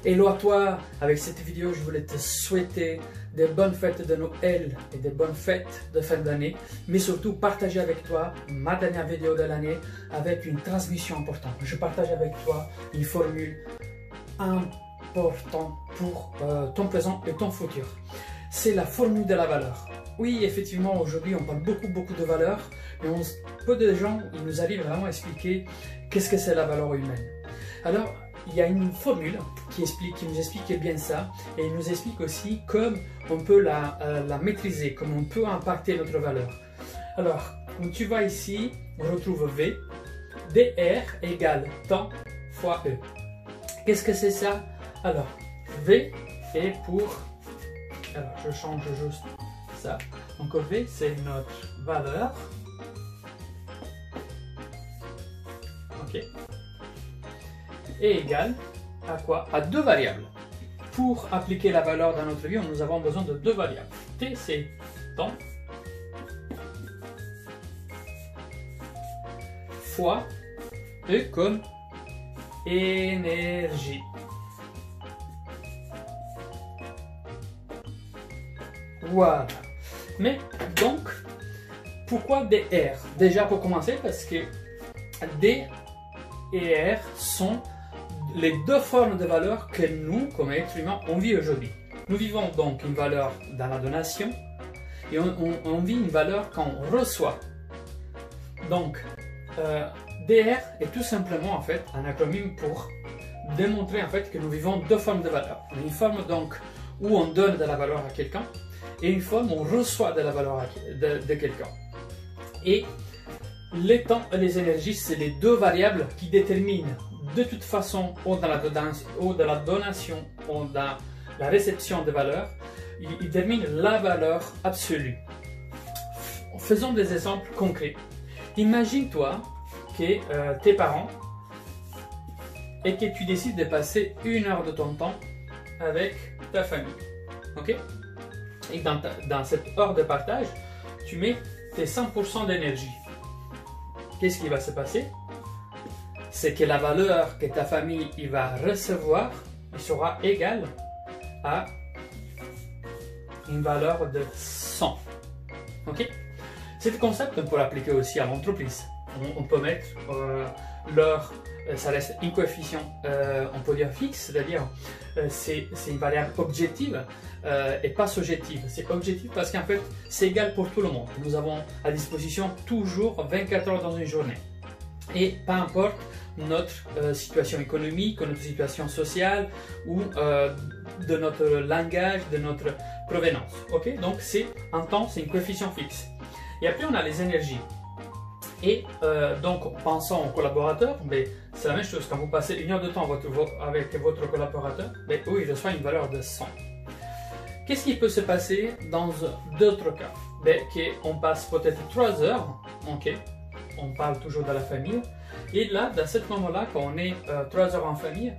Hello à toi, avec cette vidéo je voulais te souhaiter des bonnes fêtes de Noël et des bonnes fêtes de fin d'année, mais surtout partager avec toi ma dernière vidéo de l'année avec une transmission importante. Je partage avec toi une formule importante pour ton présent et ton futur. C'est la formule de la valeur. Oui, effectivement, aujourd'hui on parle beaucoup de valeurs, mais peu de gens, il nous arrive vraiment à expliquer qu'est-ce que c'est la valeur humaine. Alors, il y a une formule qui nous explique bien ça, et il nous explique aussi comment on peut la maîtriser, comment on peut impacter notre valeur. Alors, quand tu vois ici, on retrouve V, DR égale temps fois E. Qu'est-ce que c'est ça? Alors, V est pour... Alors, je change juste ça. Donc, V, c'est notre valeur. OK. Et égale à quoi? À deux variables. Pour appliquer la valeur dans notre vie, nous avons besoin de deux variables. T, c'est temps, fois E comme énergie. Voilà. Mais donc, pourquoi DR? Déjà pour commencer, parce que D et R sont les deux formes de valeur que nous, comme êtres humains, on vit aujourd'hui. Nous vivons donc une valeur dans la donation et on vit une valeur quand on reçoit. Donc, DR est tout simplement en fait un acronyme pour démontrer en fait que nous vivons deux formes de valeur. Une forme donc où on donne de la valeur à quelqu'un et une forme où on reçoit de la valeur de quelqu'un. Et les temps et les énergies, c'est les deux variables qui déterminent de toute façon, ou dans la donation, ou dans la réception de valeur, ils déterminent la valeur absolue. Faisons des exemples concrets. Imagine-toi que tes parents et que tu décides de passer 1 heure de ton temps avec ta famille. Ok? Et dans cette heure de partage, tu mets tes 100% d'énergie. Qu'est-ce qui va se passer? C'est que la valeur que ta famille va recevoir sera égale à une valeur de 100. Ok? Ce concept, on peut l'appliquer aussi à l'entreprise. On peut mettre ça reste un coefficient, on peut dire fixe, c'est-à-dire c'est une variable objective et pas subjective. C'est objectif parce qu'en fait c'est égal pour tout le monde. Nous avons à disposition toujours 24 heures dans une journée. Et peu importe notre situation économique, notre situation sociale ou de notre langage, de notre provenance. Okay? Donc c'est un temps, c'est un coefficient fixe. Et après on a les énergies. Et donc, pensant aux collaborateurs, c'est la même chose. Quand vous passez 1 heure de temps avec votre collaborateur, oui, il reçoit une valeur de 100. Qu'est-ce qui peut se passer dans d'autres cas? On passe peut-être 3 heures, ok, on parle toujours de la famille, et là, dans ce moment-là, quand on est 3 heures en famille,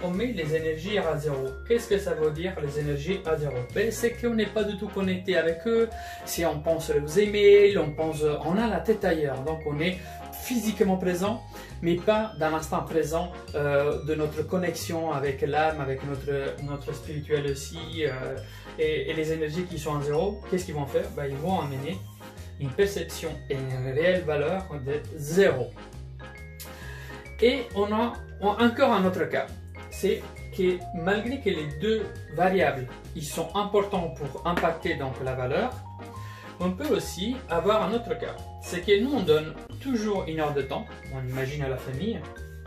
on met les énergies à zéro. Qu'est-ce que ça veut dire, les énergies à zéro? C'est qu'on n'est pas du tout connecté avec eux. Si on pense aux emails, on a la tête ailleurs. Donc, on est physiquement présent, mais pas dans l'instant présent de notre connexion avec l'âme, avec notre spirituel aussi. Et les énergies qui sont à zéro, qu'est-ce qu'ils vont faire? Ils vont amener une perception et une réelle valeur de zéro. Et on a encore un autre cas, c'est que malgré que les deux variables ils sont importants pour impacter donc la valeur, on peut aussi avoir un autre cas. C'est que nous on donne toujours 1 heure de temps, on imagine à la famille,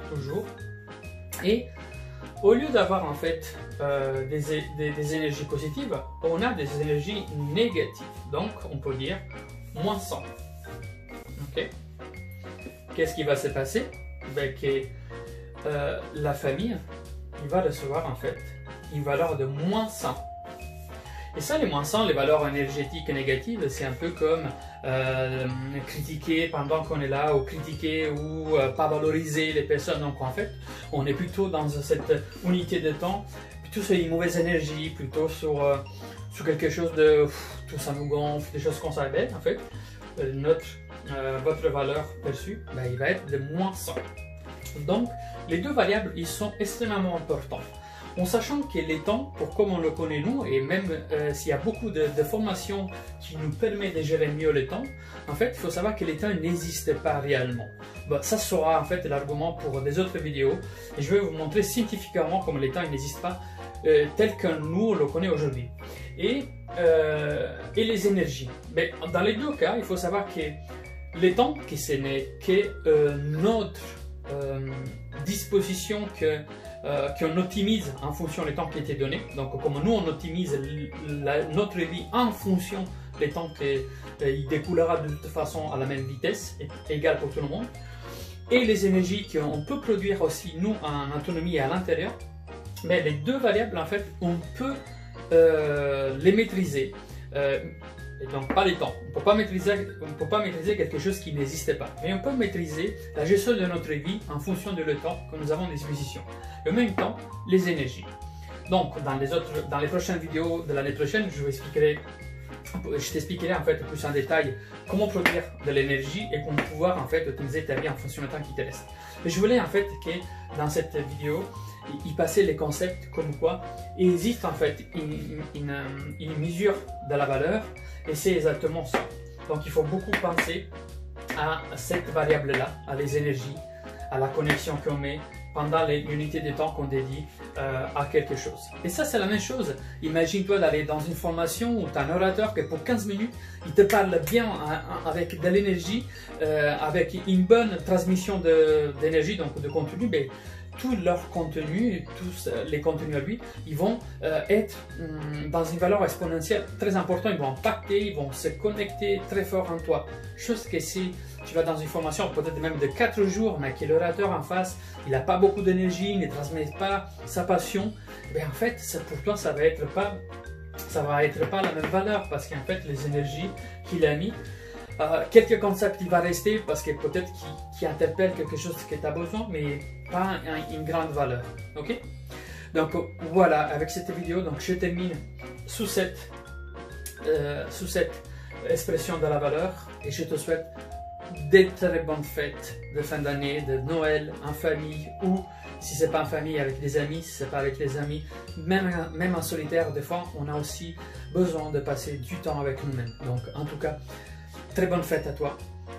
toujours, et au lieu d'avoir en fait des énergies positives, on a des énergies négatives. Donc on peut dire moins 100. Ok? Qu'est-ce qui va se passer? Que la famille il va recevoir en fait une valeur de moins 100. Et ça, les moins 100, les valeurs énergétiques négatives, c'est un peu comme critiquer pendant qu'on est là, ou critiquer ou pas valoriser les personnes. Donc en fait, on est plutôt dans cette unité de temps, plutôt sur une mauvaise énergie, plutôt sur quelque chose de tout ça nous gonfle, des choses qu'on savait. En fait, votre valeur perçue, il va être de moins 100. Donc, les deux variables, ils sont extrêmement importants. en sachant que les temps, pour comme on le connaît nous, et même s'il y a beaucoup de formations qui nous permettent de gérer mieux les temps, en fait, il faut savoir que les temps n'existent pas réellement. Bon, ça sera en fait l'argument pour des autres vidéos, et je vais vous montrer scientifiquement comment les temps n'existent pas tel que nous le connaissons aujourd'hui. Et les énergies. Mais dans les deux cas, il faut savoir que les temps, que ce n'est que notre disposition qu'on optimise en fonction des temps qui étaient donnés. Donc, comme nous, on optimise notre vie en fonction des temps qui découlera de toute façon à la même vitesse, égale pour tout le monde. Et les énergies qu'on peut produire aussi, nous, en autonomie et à l'intérieur. Mais les deux variables, en fait, on peut les maîtriser. Et donc pas les temps. On ne peut pas maîtriser quelque chose qui n'existait pas. Mais on peut maîtriser la gestion de notre vie en fonction de le temps que nous avons à disposition. Et en même temps, les énergies. Donc dans les prochaines vidéos de l'année prochaine, je t'expliquerai en fait plus en détail comment produire de l'énergie et comment pouvoir en fait optimiser ta vie en fonction du temps qui te reste. Mais je voulais en fait que dans cette vidéo, y passer les concepts comme quoi il existe en fait une mesure de la valeur et c'est exactement ça. Donc il faut beaucoup penser à cette variable-là, à les énergies, à la connexion qu'on met pendant l'unité de temps qu'on dédie à quelque chose. Et ça c'est la même chose. Imagine-toi d'aller dans une formation où tu as un orateur que pour 15 minutes, il te parle bien avec de l'énergie, avec une bonne transmission d'énergie, donc de contenu, mais tout leur contenu, tous les contenus à lui, ils vont être dans une valeur exponentielle très importante, ils vont impacter, ils vont se connecter très fort en toi. Chose que si tu vas dans une formation peut-être même de 4 jours, mais que l'orateur en face, il n'a pas beaucoup d'énergie, il ne transmet pas sa passion, bien en fait, pour toi, ça va être pas la même valeur parce qu'en fait, les énergies qu'il a mis, quelques concepts il va rester parce que peut-être qu'il interpelle quelque chose que tu as besoin, mais pas une grande valeur. Ok? Donc voilà, avec cette vidéo, donc je termine sous cette expression de la valeur et je te souhaite des très bonnes fêtes de fin d'année, de Noël en famille ou si c'est pas en famille avec des amis, si c'est pas avec les amis, même en solitaire, des fois on a aussi besoin de passer du temps avec nous-mêmes. Donc en tout cas, très bonne fête à toi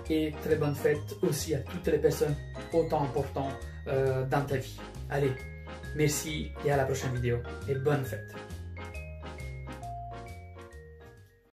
et très bonne fête aussi à toutes les personnes autant importantes dans ta vie. Allez, merci et à la prochaine vidéo et bonne fête.